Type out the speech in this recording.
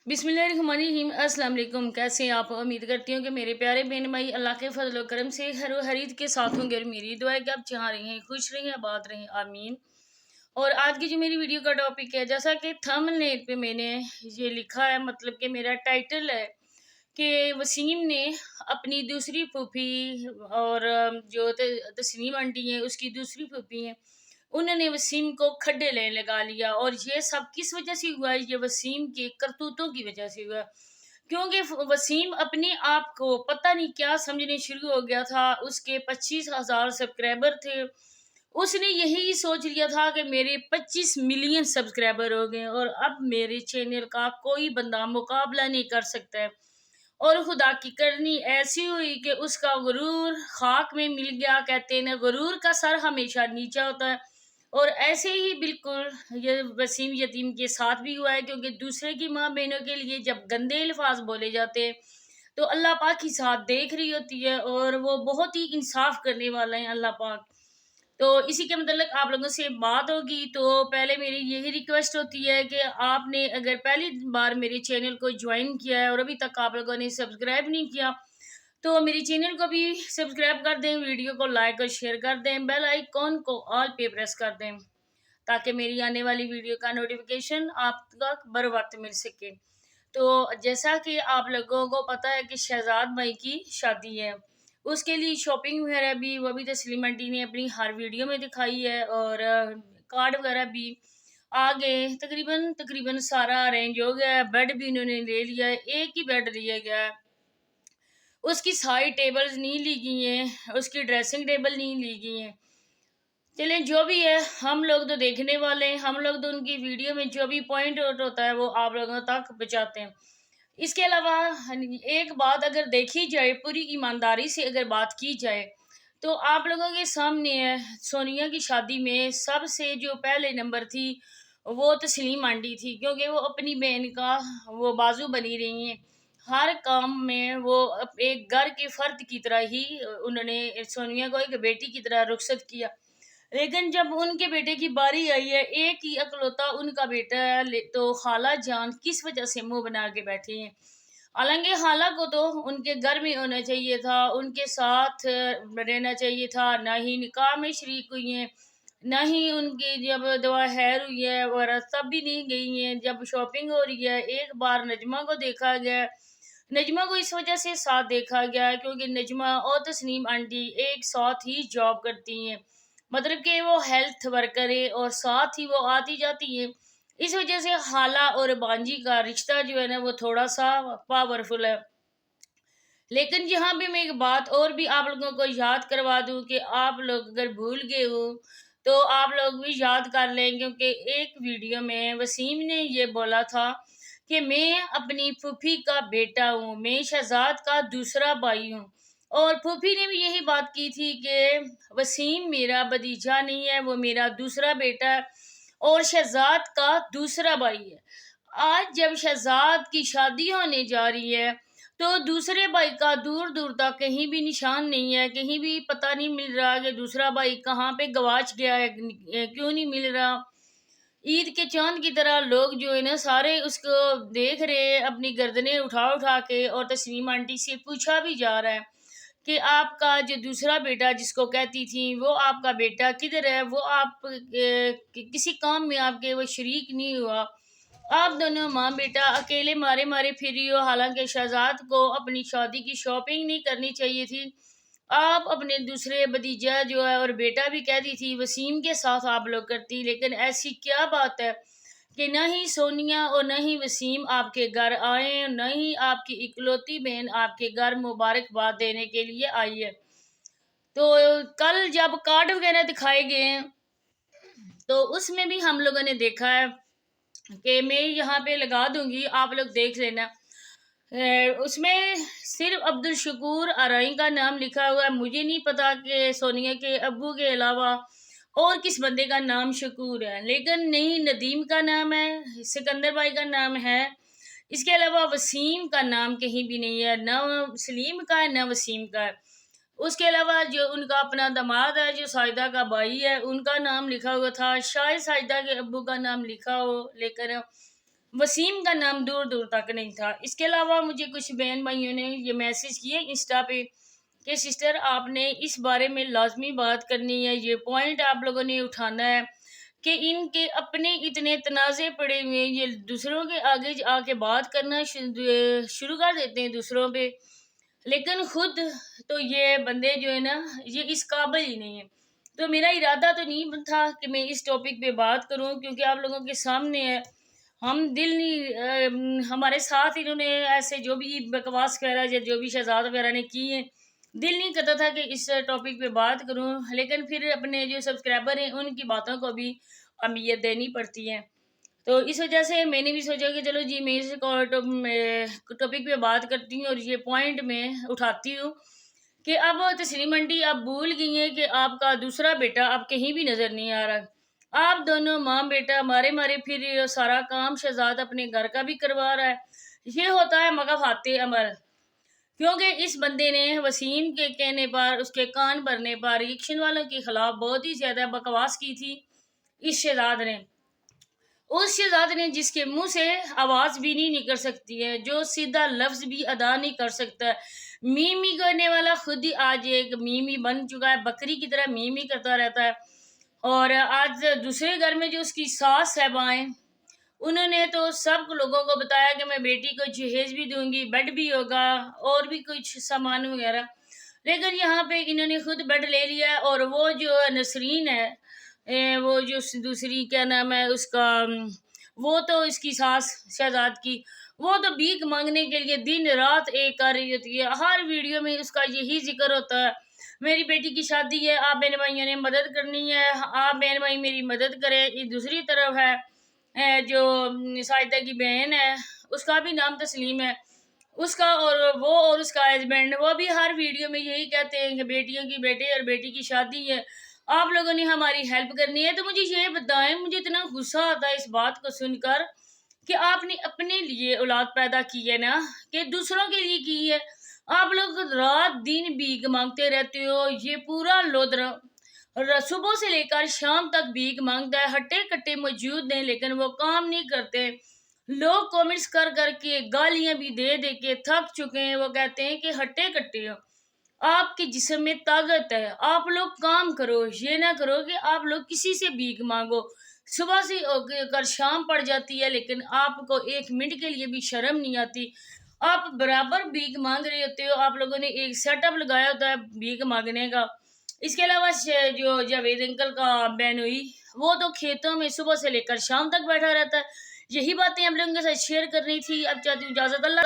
बिस्मिल्लाहिर्रहमानिर्रहीम। अस्सलाम वालेकुम। कैसे हैं आप? उम्मीद करती हूँ कि मेरे प्यारे बहन भाई अल्लाह के फजल व करम से हर ईद के साथ होंगे और मेरी दुआ है कि आप जहाँ रहें खुश रहें आबाद रहें, आमीन। और आज की जो मेरी वीडियो का टॉपिक है, जैसा कि थंबनेल पे मैंने ये लिखा है, मतलब कि मेरा टाइटल है कि वसीम ने अपनी दूसरी फूफी और जो तस्नीम आंटी हैं उसकी दूसरी फूफी हैं, उन्होंने वसीम को खड्डे लेने लगा लिया। और ये सब किस वजह से हुआ है? ये वसीम के करतूतों की वजह से हुआ। क्योंकि वसीम अपने आप को पता नहीं क्या समझने शुरू हो गया था। उसके 25,000 सब्सक्राइबर थे। उसने यही सोच लिया था कि मेरे 25 मिलियन सब्सक्राइबर हो गए और अब मेरे चैनल का कोई बंदा मुकाबला नहीं कर सकता है। और खुदा की करनी ऐसी हुई कि उसका गुरूर खाक में मिल गया। कहते हैं ना, गुरूर का सर हमेशा नीचा होता है। और ऐसे ही बिल्कुल ये वसीम यतीम के साथ भी हुआ है, क्योंकि दूसरे की माँ बहनों के लिए जब गंदे अल्फाज बोले जाते हैं तो अल्लाह पाक की साथ देख रही होती है और वो बहुत ही इंसाफ करने वाला है अल्लाह पाक। तो इसी के मतलब आप लोगों से बात होगी, तो पहले मेरी यही रिक्वेस्ट होती है कि आपने अगर पहली बार मेरे चैनल को ज्वाइन किया है और अभी तक आप लोगों ने सब्सक्राइब नहीं किया, तो मेरे चैनल को भी सब्सक्राइब कर दें, वीडियो को लाइक और शेयर कर दें, बेल आइकॉन को ऑल पे प्रेस कर दें ताकि मेरी आने वाली वीडियो का नोटिफिकेशन आप तक बर वक्त मिल सके। तो जैसा कि आप लोगों को पता है कि शहजाद भाई की शादी है, उसके लिए शॉपिंग वगैरह भी वो भी तस्लीम आंटी ने अपनी हर वीडियो में दिखाई है। और कार्ड वगैरह भी आ गए, तकरीबन तकरीबन सारा अरेंज हो गया है। बेड भी इन्होंने ले लिया है, एक ही बेड लिया गया है। उसकी सारी टेबल्स नहीं ली गई हैं, उसकी ड्रेसिंग टेबल नहीं ली गई हैं। चलें, जो भी है, हम लोग तो देखने वाले हैं, हम लोग तो उनकी वीडियो में जो भी पॉइंट आउट होता है वो आप लोगों तक पहुँचाते हैं। इसके अलावा एक बात अगर देखी जाए, पूरी ईमानदारी से अगर बात की जाए, तो आप लोगों के सामने है सोनिया की शादी में सबसे जो पहले नंबर थी वो तस्लीम आंटी थी, क्योंकि वो अपनी बहन का वो बाजू बनी रही हैं। हर काम में वो एक घर के फर्द की तरह ही उन्होंने सोनिया को एक बेटी की तरह रुखसत किया। लेकिन जब उनके बेटे की बारी आई है, एक ही अकलौता उनका बेटा है, तो खाला जान किस वजह से मुंह बना के बैठी हैं। हालांकि खाला को तो उनके घर में होना चाहिए था, उनके साथ रहना चाहिए था, ना ही निकाह में शरीक हुई हैं, ना ही उनकी जब दवा हैर हुई है वगैरह तब भी नहीं गई हैं। जब शॉपिंग हो रही है, एक बार नजमा को देखा गया। नजमा को इस वजह से साथ देखा गया है क्योंकि नजमा और तस्नीम आंटी एक साथ ही जॉब करती हैं, मतलब कि वो हेल्थ वर्कर है और साथ ही वो आती जाती है। इस वजह से खाला और बांजी का रिश्ता जो है ना वो थोड़ा सा पावरफुल है। लेकिन यहाँ पे मैं एक बात और भी आप लोगों को याद करवा दूं कि आप लोग अगर भूल गए हो तो आप लोग भी याद कर लें, क्योंकि एक वीडियो में वसीम ने ये बोला था कि मैं अपनी फूफी का बेटा हूँ, मैं शहजाद का दूसरा भाई हूँ। और फूफी ने भी यही बात की थी कि वसीम मेरा भतीजा नहीं है, वो मेरा दूसरा बेटा है और शहजाद का दूसरा भाई है। आज जब शहजाद की शादी होने जा रही है तो दूसरे भाई का दूर दूर तक कहीं भी निशान नहीं है, कहीं भी पता नहीं मिल रहा कि दूसरा भाई कहाँ पे गवाच गया है, क्यों नहीं मिल रहा। ईद के चांद की तरह लोग जो है ना सारे उसको देख रहे हैं अपनी गर्दनें उठा उठा के। और तस्नीम आंटी से पूछा भी जा रहा है कि आपका जो दूसरा बेटा जिसको कहती थी वो आपका बेटा किधर है, वो आप किसी काम में आपके वो शरीक नहीं हुआ, आप दोनों माँ बेटा अकेले मारे मारे फिर रही हो। हालांकि शहजाद को अपनी शादी की शॉपिंग नहीं करनी चाहिए थी, आप अपने दूसरे भतीजा जो है और बेटा भी कहती थी वसीम के साथ आप लोग करती। लेकिन ऐसी क्या बात है कि न ही सोनिया और न ही वसीम आपके घर आए, न ही आपकी इकलौती बहन आपके घर मुबारकबाद देने के लिए आई है। तो कल जब कार्ड वगैरह दिखाए गए हैं तो उसमें भी हम लोगों ने देखा है कि मैं यहाँ पे लगा दूंगी, आप लोग देख लेना। उसमें सिर्फ अब्दुल शकूर आरई का नाम लिखा हुआ है। मुझे नहीं पता कि सोनिया के अब्बू के अलावा और किस बंदे का नाम शकूर है, लेकिन नहीं नदीम का नाम है, सिकंदर भाई का नाम है। इसके अलावा वसीम का नाम कहीं भी नहीं है, न सलीम का है न वसीम का है। उसके अलावा जो उनका अपना दामाद है जो साजिदा का भाई है, उनका नाम लिखा हुआ था, शायद साजिदा के अब्बू का नाम लिखा हो, लेकिन وسیم کا نام دور دور تک نہیں تھا۔ اس کے علاوہ مجھے کچھ بہن بھائیوں نے یہ میسج کیے انسٹا پہ کہ سسٹر آپ نے اس بارے میں لازمی بات کرنی ہے، یہ پوائنٹ آپ لوگوں نے اٹھانا ہے کہ ان کے اپنے اتنے تنازع پڑے ہوئے ہیں، یہ دوسروں کے آگے آ کے بات کرنا شروع کر دیتے ہیں دوسروں پہ، لیکن خود تو یہ بندے جو ہے نا یہ اس قابل ہی نہیں ہے۔ تو میرا ارادہ تو نہیں تھا کہ میں اس ٹاپک پہ بات کروں، کیونکہ آپ لوگوں کے سامنے ہے، ہم دل نہیں ہمارے ساتھ انہوں نے ایسے جو بھی بکواس وغیرہ یا جو بھی شہزاد وغیرہ نے کی ہیں، دل نہیں کرتا تھا کہ اس ٹاپک پہ بات کروں، لیکن پھر اپنے جو سبسکرائبر ہیں ان کی باتوں کو بھی اہمیت دینی پڑتی ہے۔ تو اس وجہ سے میں نے بھی سوچا کہ چلو جی میں اس ٹاپک پہ بات کرتی ہوں اور یہ پوائنٹ میں اٹھاتی ہوں کہ اب تسلیم آنٹی آپ بھول گئی ہیں کہ آپ کا دوسرا بیٹا اب کہیں بھی نظر نہیں آ رہا، آپ دونوں ماں بیٹا مارے پھر سارا کام شہزاد اپنے گھر کا بھی کروا رہا ہے۔ یہ ہوتا ہے مغفات عمل، کیونکہ اس بندے نے وسیم کے کہنے پر، اس کے کان بھرنے پر ایکشن والوں کے خلاف بہت ہی زیادہ بکواس کی تھی اس شہزاد نے جس کے منہ سے آواز بھی نہیں نکل سکتی ہے، جو سیدھا لفظ بھی ادا نہیں کر سکتا ہے، میمی کرنے والا خود ہی آج ایک میمی بن چکا ہے، بکری کی طرح میمی کرتا رہتا ہے۔ اور آج دوسرے گھر میں جو اس کی ساس صاحبائیں، انہوں نے تو سب لوگوں کو بتایا کہ میں بیٹی کو جہیز بھی دوں گی، بیڈ بھی ہوگا اور بھی کچھ سامان وغیرہ، لیکن یہاں پہ انہوں نے خود بیڈ لے لیا ہے۔ اور وہ جو نسرین ہے، وہ جو دوسری کیا نام ہے اس کا، وہ تو اس کی ساس شہزاد کی، وہ تو بھیک مانگنے کے لیے دن رات ایک کر رہی ہوتی ہے، ہر ویڈیو میں اس کا یہی ذکر ہوتا ہے، میری بیٹی کی شادی ہے، آپ بہن بھائیوں نے مدد کرنی ہے، آپ بہن بھائی میری مدد کریں۔ یہ دوسری طرف ہے جو ساجدہ کی بہن ہے، اس کا بھی نام تسلیم ہے، اس کا اور اس کا ہسبینڈ، وہ بھی ہر ویڈیو میں یہی کہتے ہیں کہ بیٹیوں کی بیٹے اور بیٹی کی شادی ہے، آپ لوگوں نے ہماری ہیلپ کرنی ہے۔ تو مجھے یہ بتائیں، مجھے اتنا غصہ آتا ہے اس بات کو سن کر کہ آپ نے اپنے لیے اولاد پیدا کی ہے نا کہ دوسروں کے لیے کی ہے؟ آپ لوگ رات دن بھیک مانگتے رہتے ہو، یہ پورا لودرا صبح سے لے کر شام تک بھیک مانگتا ہے، ہٹے کٹے موجود ہیں لیکن وہ کام نہیں کرتے، لوگ کامنٹس کر کر کے گالیاں بھی دے دے کے تھک چکے ہیں، وہ کہتے ہیں کہ ہٹے کٹے ہو، آپ کے جسم میں طاقت ہے، آپ لوگ کام کرو، یہ نہ کرو کہ آپ لوگ کسی سے بھیک مانگو، صبح سے کر شام پڑ جاتی ہے لیکن آپ کو ایک منٹ کے لیے بھی شرم نہیں آتی، آپ برابر بھیک مانگ رہے ہوتے ہو، آپ لوگوں نے ایک سیٹ اپ لگایا ہوتا ہے بھیک مانگنے کا۔ اس کے علاوہ جو جاوید انکل کا بہن ہوئی، وہ تو کھیتوں میں صبح سے لے کر شام تک بیٹھا رہتا ہے۔ یہی باتیں آپ لوگوں کے ساتھ شیئر کرنی تھی، اب چاہتی ہوں اجازت، اللہ